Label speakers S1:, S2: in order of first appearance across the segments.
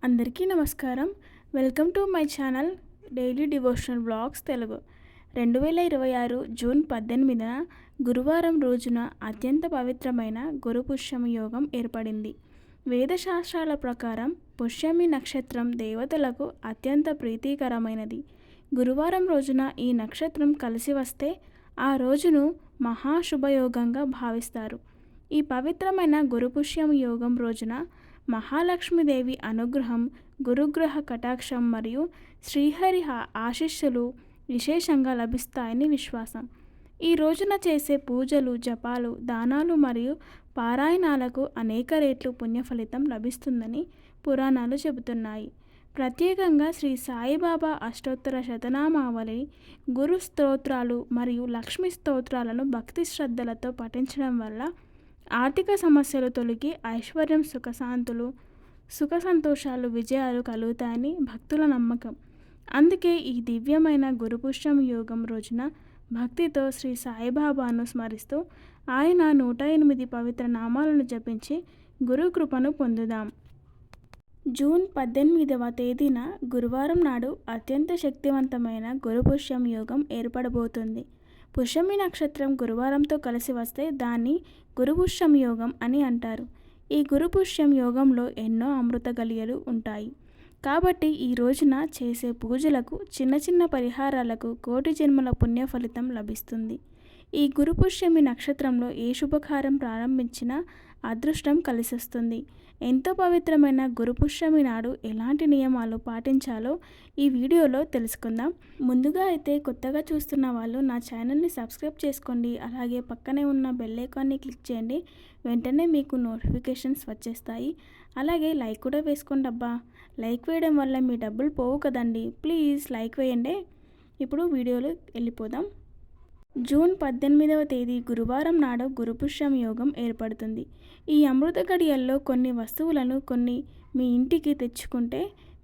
S1: అందరికీ నమస్కారం. Welcome to my channel daily devotional blogs Telugu. 2026 June 18న గురువారం రోజున అత్యంత పవిత్రమైన గురు పుష్యమి యోగం ఏర్పడింది. వేదశాస్త్రాల ప్రకారం పుష్యమి నక్షత్రం దేవతలకు అత్యంత ప్రీతికరమైనది. గురువారం రోజున ఈ నక్షత్రం కలిసి వస్తే ఆ రోజును మహాశుభయోగంగా భావిస్తారు. ఈ పవిత్రమైన గురుపుష్యమి యోగం రోజున మహాలక్ష్మీదేవి అనుగ్రహం, గురుగ్రహ కటాక్షం మరియు శ్రీహరి ఆశీస్సులు విశేషంగా లభిస్తాయని విశ్వాసం. ఈ రోజున చేసే పూజలు, జపాలు, దానాలు మరియు పారాయణాలకు అనేక రెట్లు పుణ్యఫలితం లభిస్తుందని పురాణాలు చెబుతున్నాయి. ప్రత్యేకంగా శ్రీ సాయిబాబా అష్టోత్తర శతనామావళి, గురు స్తోత్రాలు మరియు లక్ష్మీ స్తోత్రాలను భక్తి శ్రద్ధలతో పఠించడం వల్ల ఆర్థిక సమస్యలు తొలగి ఐశ్వర్యం, సుఖ సంతోషాలు, విజయాలు కలుగుతాయని భక్తుల నమ్మకం. అందుకే ఈ దివ్యమైన గురుపుష్యమి యోగం రోజున భక్తితో శ్రీ సాయిబాబాను స్మరిస్తూ ఆయన 108 పవిత్ర నామాలను జపించి గురు కృపను పొందుదాం. జూన్ 18వ తేదీన గురువారం నాడు అత్యంత శక్తివంతమైన గురుపుష్యమి యోగం ఏర్పడబోతుంది. పుష్యమి నక్షత్రం గురువారంతో కలిసి వస్తే దాన్ని గురుపుష్యమి యోగం అని అంటారు. ఈ గురుపుష్యమి యోగంలో ఎన్నో అమృత గలియలు ఉంటాయి. కాబట్టి ఈ రోజున చేసే పూజలకు, చిన్న చిన్న పరిహారాలకు కోటి జన్మల పుణ్య ఫలితం లభిస్తుంది. ఈ గురుపుష్యమి నక్షత్రంలో ఏ శుభకార్యం ప్రారంభించినా అదృష్టం కలిసొస్తుంది. ఎంతో పవిత్రమైన గురుపుష్యమి నాడు ఎలాంటి నియమాలు పాటించాలో ఈ వీడియోలో తెలుసుకుందాం. ముందుగా అయితే కొత్తగా చూస్తున్న వాళ్ళు నా ఛానల్ని సబ్స్క్రైబ్ చేసుకోండి. అలాగే పక్కనే ఉన్న బెల్ ఐకాన్ని క్లిక్ చేయండి. వెంటనే మీకు నోటిఫికేషన్స్ వచ్చేస్తాయి. అలాగే లైక్ కూడా వేసుకోండి అబ్బా. లైక్ వేయడం వల్ల మీ డబ్బులు పోవు కదండి. ప్లీజ్ లైక్ వేయండి. ఇప్పుడు వీడియోలో వెళ్ళిపోదాం. జూన్ 18వ తేదీ గురువారం నాడు గురుపుష్యమి యోగం ఏర్పడుతుంది. ఈ అమృత గడియల్లో కొన్ని వస్తువులను మీ ఇంటికి తెచ్చుకుంటే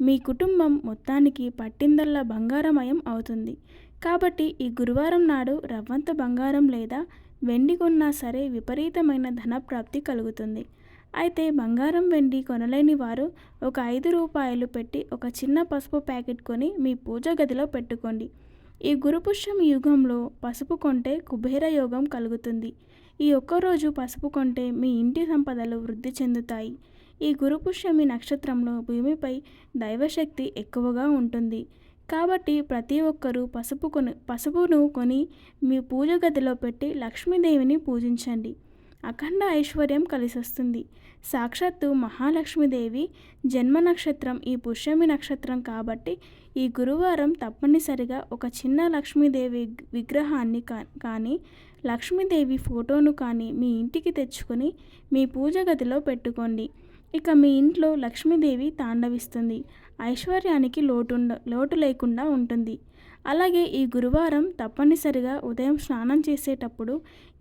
S1: మీ కుటుంబం మొత్తానికి పట్టిందల్లా బంగారమయం అవుతుంది. కాబట్టి ఈ గురువారం నాడు రవ్వంత బంగారం లేదా వెండి కొన్నా సరే విపరీతమైన ధనప్రాప్తి కలుగుతుంది. అయితే బంగారం, వెండి కొనలేని వారు ఒక 5 రూపాయలు పెట్టి ఒక చిన్న పసుపు ప్యాకెట్ కొని మీ పూజ గదిలో పెట్టుకోండి. ఈ గురుపుష్యమి యుగంలో పసుపు కొంటే కుబేర యోగం కలుగుతుంది. ఈ ఒక్కరోజు పసుపు కొంటే మీ ఇంటి సంపదలు వృద్ధి చెందుతాయి. ఈ గురుపుష్యమి నక్షత్రంలో భూమిపై దైవశక్తి ఎక్కువగా ఉంటుంది. కాబట్టి ప్రతి ఒక్కరూ పసుపును కొని మీ పూజ గదిలో పెట్టి లక్ష్మీదేవిని పూజించండి. అఖండ ఐశ్వర్యం కలిసొస్తుంది. సాక్షాత్తు మహాలక్ష్మీదేవి జన్మ నక్షత్రం ఈ పుష్యమి నక్షత్రం కాబట్టి ఈ గురువారం తప్పనిసరిగా ఒక చిన్న లక్ష్మీదేవి విగ్రహాన్ని కానీ లక్ష్మీదేవి ఫోటోను కానీ మీ ఇంటికి తెచ్చుకొని మీ పూజ గదిలో పెట్టుకోండి. ఇక మీ ఇంట్లో లక్ష్మీదేవి తాండవిస్తుంది. ఐశ్వర్యానికి లోటు లేకుండా ఉంటుంది. అలాగే ఈ గురువారం తప్పనిసరిగా ఉదయం స్నానం చేసేటప్పుడు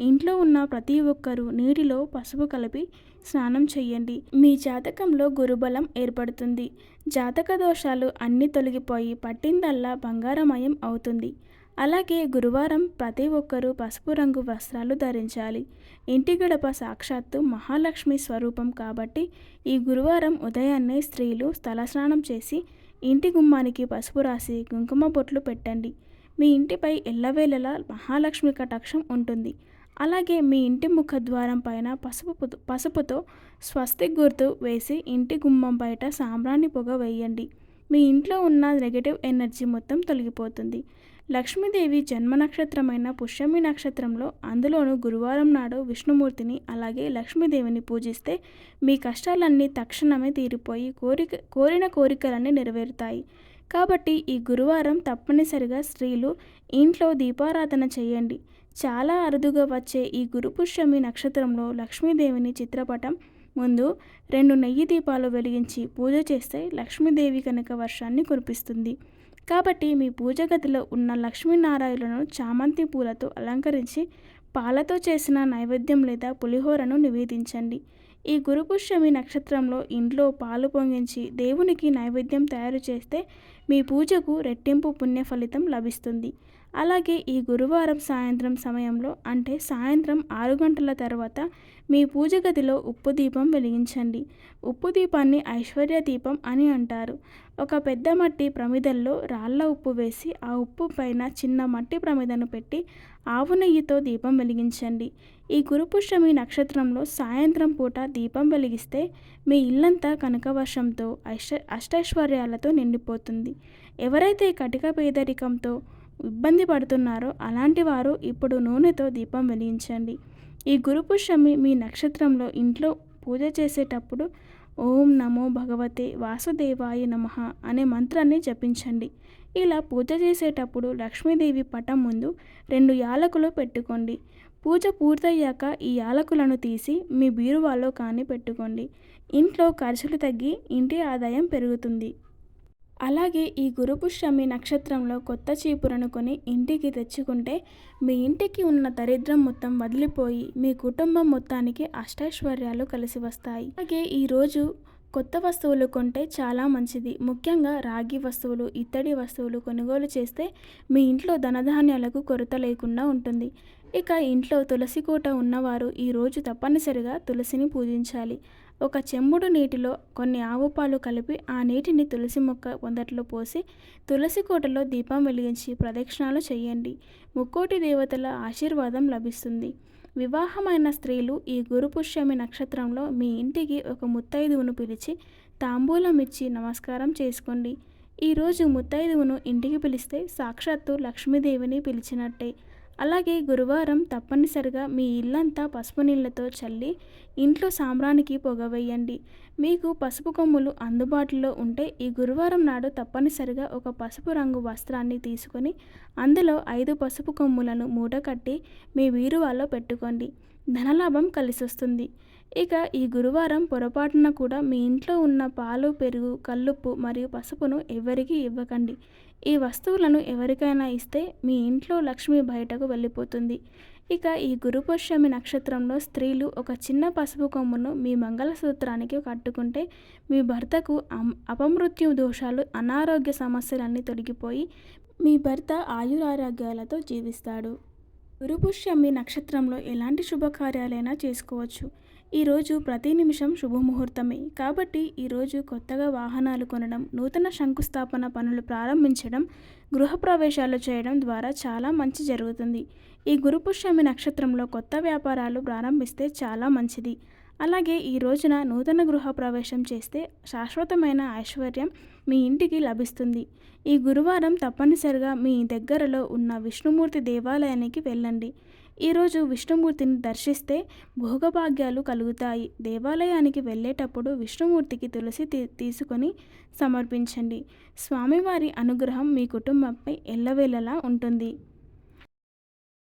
S1: ఇంట్లో ఉన్న ప్రతి ఒక్కరూ నీటిలో పసుపు కలిపి స్నానం చేయండి. మీ జాతకంలో గురుబలం ఏర్పడుతుంది. జాతక దోషాలు అన్నీ తొలగిపోయి పట్టిందల్లా బంగారమయం అవుతుంది. అలాగే గురువారం ప్రతి ఒక్కరూ పసుపు రంగు వస్త్రాలు ధరించాలి. ఇంటి గడప సాక్షాత్తు మహాలక్ష్మి స్వరూపం కాబట్టి ఈ గురువారం ఉదయాన్నే స్త్రీలు తలస్నానం చేసి ఇంటి గుమ్మానికి పసుపు రాసి కుంకుమ బొట్లు పెట్టండి. మీ ఇంటిపై ఎల్లవేళలా మహాలక్ష్మి కటాక్షం ఉంటుంది. అలాగే మీ ఇంటి ముఖద్వారం పైన పసుపుతో స్వస్తిక్ గుర్తు వేసి ఇంటి గుమ్మం బయట సాంబ్రాణి పొగ వేయండి. మీ ఇంట్లో ఉన్న నెగటివ్ ఎనర్జీ మొత్తం తొలగిపోతుంది. లక్ష్మీదేవి జన్మ నక్షత్రమైన పుష్యమి నక్షత్రంలో, అందులోనూ గురువారం నాడు విష్ణుమూర్తిని అలాగే లక్ష్మీదేవిని పూజిస్తే మీ కష్టాలన్నీ తక్షణమే తీరిపోయి కోరిన కోరికలన్నీ నెరవేరుతాయి. కాబట్టి ఈ గురువారం తప్పనిసరిగా స్త్రీలు ఇంట్లో దీపారాధన చేయండి. చాలా అరుదుగా వచ్చే ఈ గురుపుష్యమి నక్షత్రంలో లక్ష్మీదేవిని చిత్రపటం ముందు 2 నెయ్యి దీపాలు వెలిగించి పూజ చేస్తే లక్ష్మీదేవి కనుక వర్షాన్ని కురిపిస్తుంది. కాబట్టి మీ పూజ గదిలో ఉన్న లక్ష్మీనారాయణులను చామంతి పూలతో అలంకరించి పాలతో చేసిన నైవేద్యం లేదా పులిహోరను నివేదించండి. ఈ గురుపుష్యమి నక్షత్రంలో ఇంట్లో పాలు పొంగించి దేవునికి నైవేద్యం తయారు చేస్తే మీ పూజకు రెట్టింపు పుణ్య ఫలితం లభిస్తుంది. అలాగే ఈ గురువారం సాయంత్రం సమయంలో అంటే సాయంత్రం 6 గంటల తర్వాత మీ పూజ గదిలో ఉప్పు దీపం వెలిగించండి. ఉప్పు దీపాన్ని ఐశ్వర్య దీపం అని అంటారు. ఒక పెద్ద మట్టి ప్రమిదల్లో రాళ్ళ ఉప్పు వేసి ఆ ఉప్పు పైన చిన్న మట్టి ప్రమిదను పెట్టి ఆవు నెయ్యితో దీపం వెలిగించండి. ఈ గురుపుష్యమి నక్షత్రంలో సాయంత్రం పూట దీపం వెలిగిస్తే మీ ఇల్లంతా కనకవర్షంతో అష్టైశ్వర్యాలతో నిండిపోతుంది. ఎవరైతే కటిక పేదరికంతో ఇబ్బంది పడుతున్నారో అలాంటి వారు ఇప్పుడు నూనెతో దీపం వెలిగించండి. ఈ గురుపుష్యమి మీ నక్షత్రంలో ఇంట్లో పూజ చేసేటప్పుడు ఓం నమో భగవతే వాసుదేవాయ నమః అనే మంత్రాన్ని జపించండి. ఇలా పూజ చేసేటప్పుడు లక్ష్మీదేవి పటం ముందు 2 యాలకులు పెట్టుకోండి. పూజ పూర్తయ్యాక ఈ యాలకులను తీసి మీ బీరువాలో కానీ పెట్టుకోండి. ఇంట్లో ఖర్చులు తగ్గి ఇంటి ఆదాయం పెరుగుతుంది. అలాగే ఈ గురుపుష్యమి నక్షత్రంలో కొత్త చీపురను కొని ఇంటికి తెచ్చుకుంటే మీ ఇంటికి ఉన్న దరిద్రం మొత్తం వదిలిపోయి మీ కుటుంబం మొత్తానికి అష్టైశ్వర్యాలు కలిసి వస్తాయి. అలాగే ఈరోజు కొత్త వస్తువులు కొంటే చాలా మంచిది. ముఖ్యంగా రాగి వస్తువులు, ఇత్తడి వస్తువులు కొనుగోలు చేస్తే మీ ఇంట్లో ధనధాన్యాలకు కొరత లేకుండా ఉంటుంది. ఇక ఇంట్లో తులసి కోట ఉన్నవారు ఈరోజు తప్పనిసరిగా తులసిని పూజించాలి. ఒక చెంబుడు నీటిలో కొన్ని ఆవు పాలు కలిపి ఆ నీటిని తులసి మొక్క పొదట్లో పోసి తులసి కోటలో దీపం వెలిగించి ప్రదక్షిణాలు చేయండి. ముక్కోటి దేవతల ఆశీర్వాదం లభిస్తుంది. వివాహమైన స్త్రీలు ఈ గురుపుష్యమి నక్షత్రంలో మీ ఇంటికి ఒక ముత్తైదువును పిలిచి తాంబూలం ఇచ్చి నమస్కారం చేసుకోండి. ఈరోజు ముత్తైదువును ఇంటికి పిలిస్తే సాక్షాత్తు లక్ష్మీదేవిని పిలిచినట్టే. అలాగే గురువారం తప్పనిసరిగా మీ ఇల్లంతా పసుపు నీళ్ళతో చల్లి ఇంట్లో సాంబ్రానికి పొగ వేయండి. మీకు పసుపు కొమ్ములు అందుబాటులో ఉంటే ఈ గురువారం నాడు తప్పనిసరిగా ఒక పసుపు రంగు వస్త్రాన్ని తీసుకొని అందులో 5 పసుపు కొమ్ములను మూట కట్టి మీ బీరువాలో పెట్టుకోండి. ధనలాభం కలిసొస్తుంది. ఇక ఈ గురువారం పొరపాటున కూడా మీ ఇంట్లో ఉన్న పాలు, పెరుగు, కల్లుప్పు మరియు పసుపును ఎవరికీ ఇవ్వకండి. ఈ వస్తువులను ఎవరికైనా ఇస్తే మీ ఇంట్లో లక్ష్మి బయటకు వెళ్ళిపోతుంది. ఇక ఈ గురుపుష్యమి నక్షత్రంలో స్త్రీలు ఒక చిన్న పసుపు కొమ్మును మీ మంగళసూత్రానికి కట్టుకుంటే మీ భర్తకు అపమృత్యు దోషాలు, అనారోగ్య సమస్యలన్నీ తొలగిపోయి మీ భర్త ఆయురారోగ్యాలతో జీవిస్తాడు. గురుపుష్యమి నక్షత్రంలో ఎలాంటి శుభకార్యాలైనా చేసుకోవచ్చు. ఈరోజు ప్రతి నిమిషం శుభముహూర్తమే. కాబట్టి ఈరోజు కొత్తగా వాహనాలు కొనడం, నూతన శంకుస్థాపన పనులు ప్రారంభించడం, గృహప్రవేశాలు చేయడం ద్వారా చాలా మంచి జరుగుతుంది. ఈ గురుపుష్యమి నక్షత్రంలో కొత్త వ్యాపారాలు ప్రారంభిస్తే చాలా మంచిది. అలాగే ఈ రోజున నూతన గృహప్రవేశం చేస్తే శాశ్వతమైన ఐశ్వర్యం మీ ఇంటికి లభిస్తుంది. ఈ గురువారం తప్పనిసరిగా మీ దగ్గరలో ఉన్న విష్ణుమూర్తి దేవాలయానికి వెళ్ళండి. ఈరోజు విష్ణుమూర్తిని దర్శిస్తే భోగభాగ్యాలు కలుగుతాయి. దేవాలయానికి వెళ్ళేటప్పుడు విష్ణుమూర్తికి తులసి తీసుకొని సమర్పించండి. స్వామివారి అనుగ్రహం మీ కుటుంబంపై ఎల్లవేళలా ఉంటుంది.